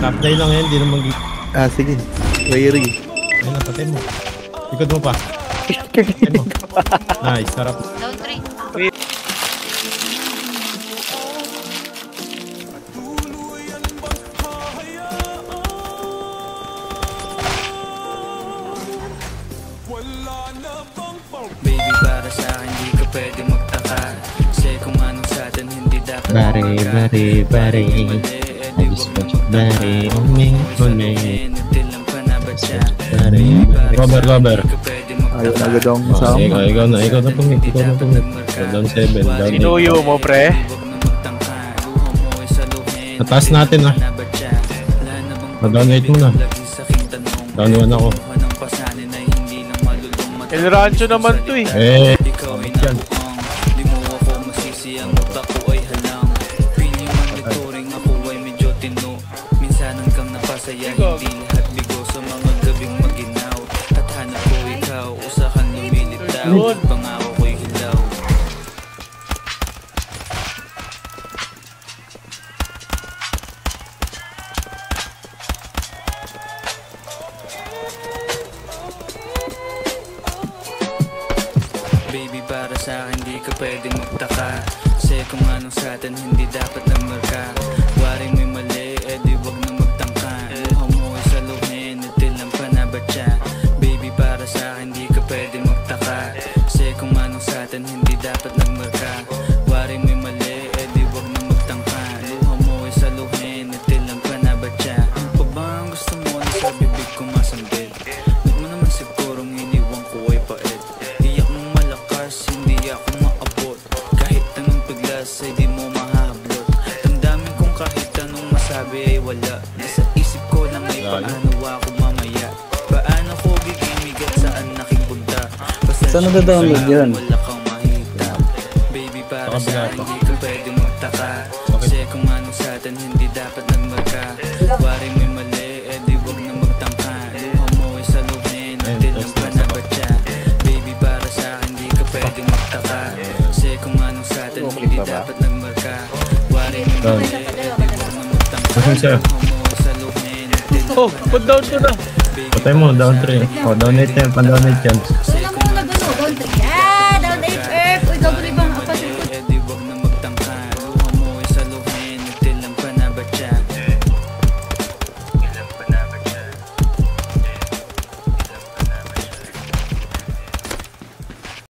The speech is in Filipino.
Top die lang yan, di naman sige. Wary. Ayun, napatay mo. Ikot mo pa. Patay mo. Nice, sarap. Down 3. Baby, para sa akin di ka pwede magtaka. Kasi kung anong sa atin hindi dapat Bari. Cover. Ayaw na agad akong kasama. Ikaw na pumit. Down 7, down 8. Sinuyo mo, pre. Nataas natin ah. Down 8 muna. Down 1 ako. El Rancho naman to eh. Yan. Di mo ako masisi, ang utak ko ay halang. Feeling man nagturing ako ay medyo tino. Minsan hanggang napasaya, hindi lahat bigo. Sa mga gabing maginaw at hanap ko ikaw, usahan lumilitaw. Pangako ko'y hilaw. Baby, para sa akin di ka pwedeng magtaka. Kasi kung anong sa atin hindi dapat nagmarka. Waring may mali, di wag na magtangka. Mukha mo ay saluhin, natil ang panabatya. Baby, para sa akin di ka pwedeng magtaka. Kasi kung anong sa atin hindi dapat nagmarka. Waring may mali, di wag na magtangka. Mukha mo ay saluhin, natil ang panabatya. Pa ba ang gusto mo na sa bibig ko masambil? Ba't mo naman sigurong iniwan ko ay pait? Iyak mong malakas, hindi ako maabot. Kahit anong piglas ay di mo mahablot. Damdamin kong kahit anong masabi ay wala. Nasa isip ko na may paano ako mamaya. Paano ko gigimigat saan aking punta. Saan nag-download yan? Wala kang mahita. Baby, para sa akin di ka pwedeng magtaka. Kasi kung anong sa atin hindi dapat nagmarka. Waring may mali, di wag na magtangka. Luha mo ay saluhin, natin ang panabatya. Baby, para sa akin di ka pwedeng magtaka. Kasi kung anong sa atin hindi dapat nagmarka. Waring may mali, di wag na magtangka. Luha mo ay saluhin, natin ang Oh, put down ko na. Patay mo, down 3. Down 8 yan, pan down 8 yan.